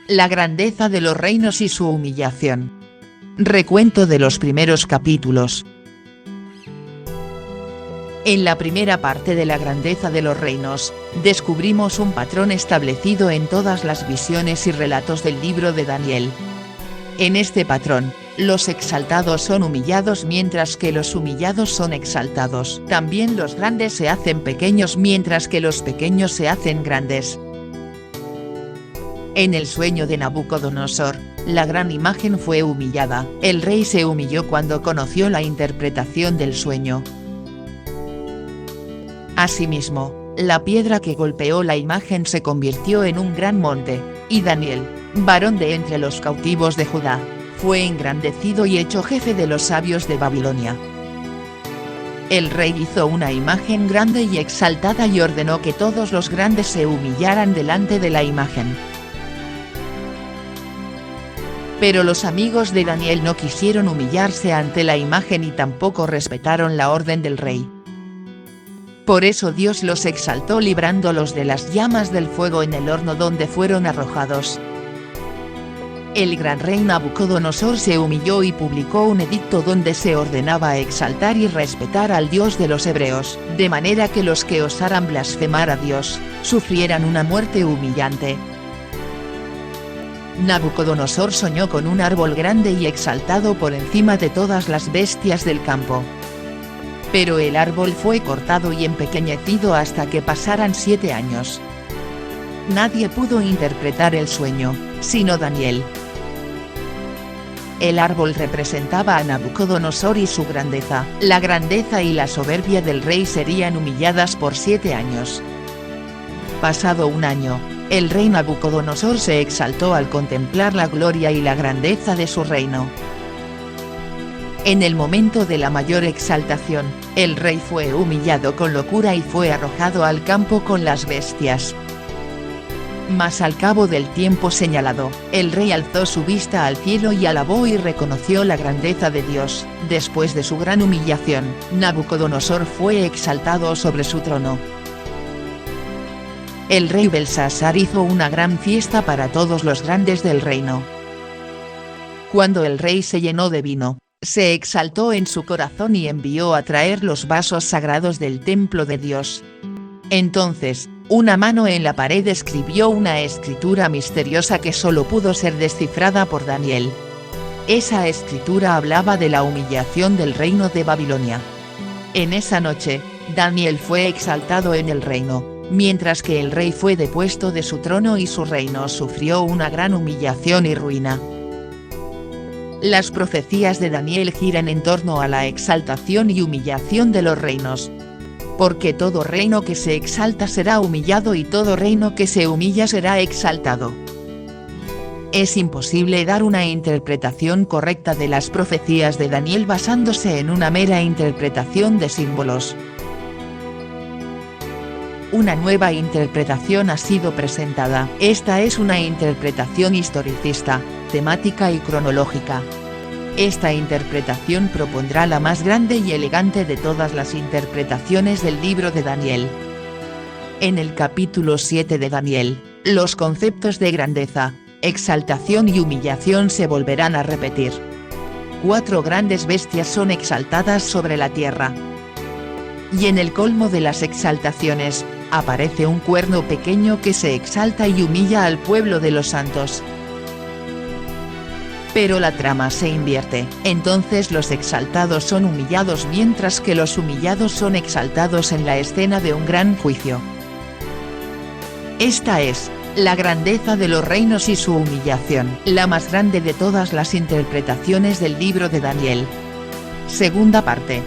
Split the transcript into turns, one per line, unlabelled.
la grandeza de los reinos y su humillación. Recuento de los primeros capítulos. En la primera parte de la grandeza de los reinos, descubrimos un patrón establecido en todas las visiones y relatos del libro de Daniel. En este patrón, los exaltados son humillados mientras que los humillados son exaltados. También los grandes se hacen pequeños mientras que los pequeños se hacen grandes. En el sueño de Nabucodonosor, la gran imagen fue humillada. El rey se humilló cuando conoció la interpretación del sueño. Asimismo, la piedra que golpeó la imagen se convirtió en un gran monte, y Daniel, varón de entre los cautivos de Judá, fue engrandecido y hecho jefe de los sabios de Babilonia. El rey hizo una imagen grande y exaltada y ordenó que todos los grandes se humillaran delante de la imagen. Pero los amigos de Daniel no quisieron humillarse ante la imagen y tampoco respetaron la orden del rey. Por eso Dios los exaltó librándolos de las llamas del fuego en el horno donde fueron arrojados. El gran rey Nabucodonosor se humilló y publicó un edicto donde se ordenaba exaltar y respetar al Dios de los hebreos, de manera que los que osaran blasfemar a Dios, sufrieran una muerte humillante. Nabucodonosor soñó con un árbol grande y exaltado por encima de todas las bestias del campo. Pero el árbol fue cortado y empequeñecido hasta que pasaran 7 años. Nadie pudo interpretar el sueño, sino Daniel. El árbol representaba a Nabucodonosor y su grandeza. La grandeza y la soberbia del rey serían humilladas por 7 años. Pasado un año, el rey Nabucodonosor se exaltó al contemplar la gloria y la grandeza de su reino. En el momento de la mayor exaltación, el rey fue humillado con locura y fue arrojado al campo con las bestias. Mas al cabo del tiempo señalado, el rey alzó su vista al cielo y alabó y reconoció la grandeza de Dios. Después de su gran humillación, Nabucodonosor fue exaltado sobre su trono. El rey Belsasar hizo una gran fiesta para todos los grandes del reino. Cuando el rey se llenó de vino, se exaltó en su corazón y envió a traer los vasos sagrados del templo de Dios. Entonces, una mano en la pared escribió una escritura misteriosa que solo pudo ser descifrada por Daniel. Esa escritura hablaba de la humillación del reino de Babilonia. En esa noche, Daniel fue exaltado en el reino, mientras que el rey fue depuesto de su trono y su reino sufrió una gran humillación y ruina. Las profecías de Daniel giran en torno a la exaltación y humillación de los reinos. Porque todo reino que se exalta será humillado y todo reino que se humilla será exaltado. Es imposible dar una interpretación correcta de las profecías de Daniel basándose en una mera interpretación de símbolos. Una nueva interpretación ha sido presentada. Esta es una interpretación historicista, temática y cronológica. Esta interpretación propondrá la más grande y elegante de todas las interpretaciones del libro de Daniel. En el capítulo 7 de Daniel, los conceptos de grandeza, exaltación y humillación se volverán a repetir. 4 grandes bestias son exaltadas sobre la tierra. Y en el colmo de las exaltaciones, aparece un cuerno pequeño que se exalta y humilla al pueblo de los santos. Pero la trama se invierte, entonces los exaltados son humillados mientras que los humillados son exaltados en la escena de un gran juicio. Esta es, la grandeza de los reinos y su humillación, la más grande de todas las interpretaciones del libro de Daniel. Segunda parte.